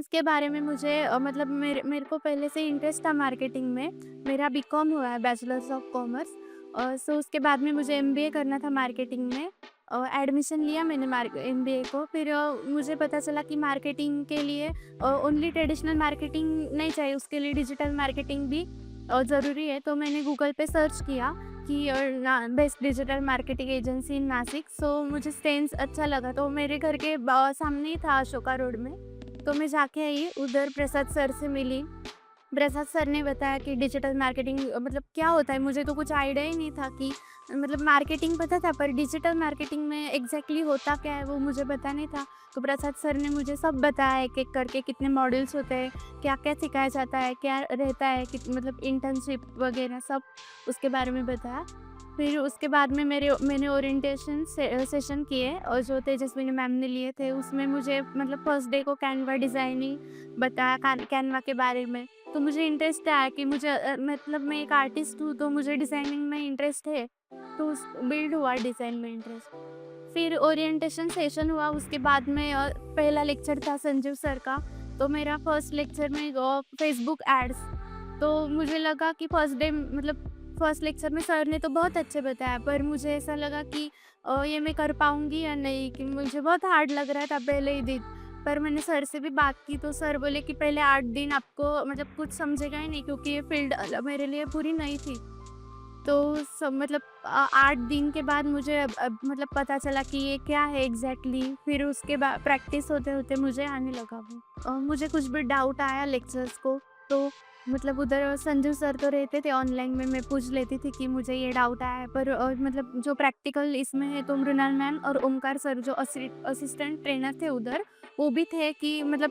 इसके बारे में मुझे मतलब मेरे को पहले से इंटरेस्ट था मार्केटिंग में। मेरा बीकॉम हुआ है, बैचलर्स ऑफ कॉमर्स। सो उसके बाद में मुझे एमबीए करना था मार्केटिंग में। एडमिशन लिया मैंने एमबीए को। फिर मुझे पता चला कि मार्केटिंग के लिए ओनली ट्रेडिशनल मार्केटिंग नहीं चाहिए, उसके लिए डिजिटल मार्केटिंग भी ज़रूरी है। तो मैंने गूगल पे सर्च किया कि ना बेस्ट डिजिटल मार्केटिंग एजेंसी इन नासिक। सो मुझे सेंस अच्छा लगा, तो मेरे घर के सामने ही था अशोका रोड में। तो मैं जाके आई, उधर प्रसाद सर से मिली। प्रसाद सर ने बताया कि डिजिटल मार्केटिंग मतलब क्या होता है? मुझे तो कुछ आइडिया ही नहीं था कि मतलब मार्केटिंग पता था, पर डिजिटल मार्केटिंग में एग्जैक्टली होता क्या है वो मुझे पता नहीं था। तो प्रसाद सर ने मुझे सब बताया एक-एक करके, कितने मॉड्यूल्स होते हैं, क्या-क्या सिखाया जाता है, क्या रहता है, मतलब इंटर्नशिप वगैरह सब उसके बारे में बताया। फिर उसके बाद में मैंने ओरिएंटेशन सेशन किए और जो तेजस्विनी मैम ने लिए थे उसमें मुझे मतलब फर्स्ट डे को कैनवा डिज़ाइनिंग बताया, कैनवा के बारे में। तो मुझे इंटरेस्ट आया कि मुझे मतलब मैं एक आर्टिस्ट हूँ, तो मुझे डिज़ाइनिंग में इंटरेस्ट है। तो उस बिल्ड हुआ डिज़ाइन में इंटरेस्ट। फिर ओरिएंटेशन सेशन हुआ, उसके बाद में पहला लेक्चर था संजीव सर का। तो मेरा फर्स्ट लेक्चर में फेसबुक एड्स। तो मुझे लगा कि फर्स्ट डे मतलब फर्स्ट लेक्चर में सर ने तो बहुत अच्छे बताया, पर मुझे ऐसा लगा कि ये मैं कर पाऊँगी या नहीं, कि मुझे बहुत हार्ड लग रहा था पहले ही दिन। पर मैंने सर से भी बात की, तो सर बोले कि पहले 8 दिन आपको मतलब कुछ समझेगा ही नहीं, क्योंकि ये फ़ील्ड मेरे लिए पूरी नई थी। तो सब मतलब 8 दिन के बाद मुझे अब मतलब पता चला कि ये क्या है एग्ज़ैक्टली। फिर उसके बाद प्रैक्टिस होते-होते मुझे आने लगा वो। मुझे कुछ भी डाउट आया लेक्चर्स को, तो मतलब उधर संजू सर तो रहते थे ऑनलाइन में, मैं पूछ लेती थी कि मुझे ये डाउट आया है। पर मतलब जो प्रैक्टिकल इसमें है तो मृणाल मैम और ओमकार सर जो असिस्टेंट ट्रेनर थे उधर, वो भी थे कि मतलब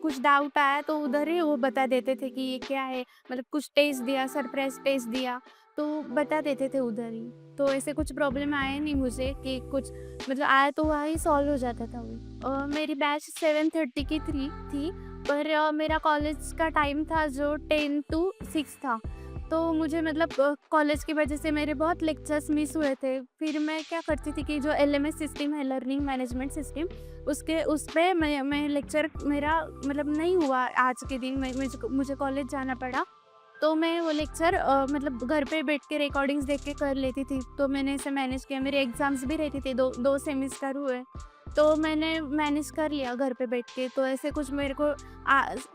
कुछ डाउट आया तो उधर ही वो बता देते थे कि ये क्या है। मतलब कुछ टेस्ट दिया, सरप्राइज़ टेस्ट दिया, तो बता देते थे उधर ही। तो ऐसे कुछ प्रॉब्लम आया नहीं मुझे कि कुछ मतलब आया तो वहाँ ही सॉल्व हो जाता था वो। मेरी बैच 7:30 की थी, पर मेरा कॉलेज का टाइम था जो 10 टू 6 था। तो मुझे मतलब कॉलेज की वजह से मेरे बहुत लेक्चर्स मिस हुए थे। फिर मैं क्या करती थी कि जो एलएमएस सिस्टम है, लर्निंग मैनेजमेंट सिस्टम, उसके उस पे मैं लेक्चर मेरा मतलब नहीं हुआ आज के दिन। मुझे कॉलेज जाना पड़ा। तो मैं वो लेक्चर मतलब घर पे बैठ के रिकॉर्डिंग्स देख के कर लेती थी। तो मैंने ऐसे मैनेज किया। मेरे एग्ज़ाम्स भी रहती थी, 2 सेमेस्टर हुए। तो मैंने मैनेज कर लिया घर पे बैठ के। तो ऐसे कुछ मेरे को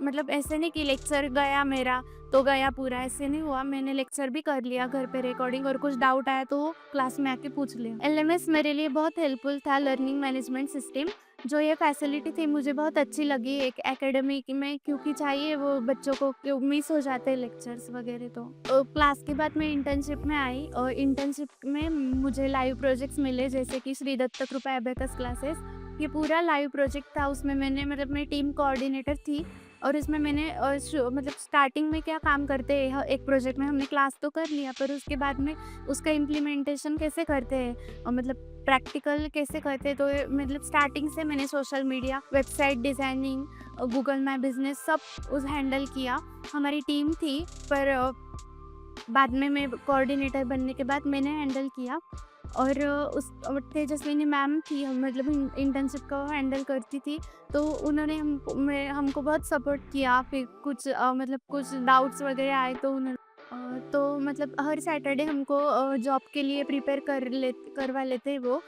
मतलब ऐसे नहीं कि लेक्चर गया मेरा, तो गया पूरा, ऐसे नहीं हुआ। मैंने लेक्चर भी कर लिया घर पे रिकॉर्डिंग, और कुछ डाउट आया तो क्लास में आके पूछ लिया। एलएमएस मेरे लिए बहुत हेल्पफुल था, लर्निंग मैनेजमेंट सिस्टम। जो ये फैसिलिटी थी मुझे बहुत अच्छी लगी एक एकेडमी में, क्योंकि चाहिए वो बच्चों को, क्यों मिस हो जाते हैं लेक्चर्स वगैरह। तो क्लास के बाद मैं इंटर्नशिप में आई, और इंटर्नशिप में मुझे लाइव प्रोजेक्ट्स मिले, जैसे कि श्री दत्त कृपा एबेकस क्लासेस। ये पूरा लाइव प्रोजेक्ट था। उसमें मैंने मतलब मैं टीम कोऑर्डिनेटर थी, और इसमें मैंने मतलब स्टार्टिंग में क्या काम करते हैं एक प्रोजेक्ट में, हमने क्लास तो कर लिया, पर उसके बाद में उसका इम्प्लीमेंटेशन कैसे करते हैं और मतलब प्रैक्टिकल कैसे करते हैं। तो मतलब स्टार्टिंग से मैंने social media, website designing, Google my business सब उस हैंडल किया। हमारी टीम थी, पर बाद में मैं कोऑर्डिनेटर बनने के बाद मैंने हैंडल किया। और तेजस्विनी मैम थी, हम मतलब इंटर्नशिप को हैंडल करती थी। तो उन्होंने हमको बहुत सपोर्ट किया। फिर कुछ मतलब कुछ डाउट्स वगैरह आए तो तो मतलब हर सैटरडे हमको जॉब के लिए प्रिपेयर करवा लेते हैं वो।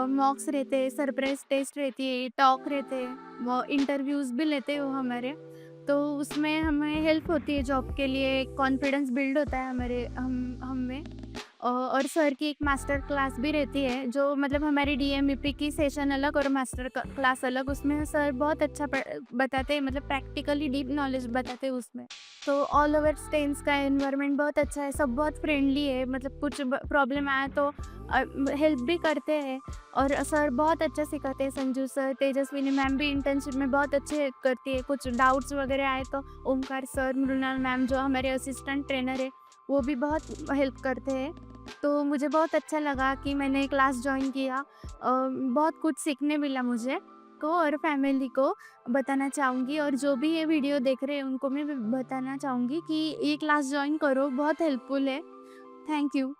मॉक्स रहते हैं, सरप्राइज टेस्ट रहती है, टॉक रहते हैं, वो इंटरव्यूज़ भी लेते हैं वो हमारे। तो उसमें हमें हेल्प होती है जॉब के लिए, कॉन्फिडेंस बिल्ड होता है हम में। और सर की एक मास्टर क्लास भी रहती है, जो मतलब हमारी डीएमईपी की सेशन अलग और मास्टर क्लास अलग। उसमें सर बहुत अच्छा बताते हैं, मतलब प्रैक्टिकली डीप नॉलेज बताते हैं उसमें। तो ऑल ओवर स्टेन्स का एनवायरनमेंट बहुत अच्छा है, सब बहुत फ्रेंडली है। मतलब कुछ प्रॉब्लम आया तो हेल्प भी करते हैं, और सर बहुत अच्छा सिखाते हैं। संजू सर, तेजस्विनी मैम भी इंटर्नशिप में बहुत अच्छे हेल्प करती है। कुछ डाउट्स वगैरह आए तो ओमकार सर, मृणाल मैम जो हमारे असिस्टेंट ट्रेनर है, वो भी बहुत हेल्प करते हैं। तो मुझे बहुत अच्छा लगा कि मैंने क्लास जॉइन किया। बहुत कुछ सीखने मिला मुझे को और फैमिली को बताना चाहूँगी, और जो भी ये वीडियो देख रहे हैं उनको मैं भी बताना चाहूँगी कि ये क्लास जॉइन करो, बहुत हेल्पफुल है। Thank you.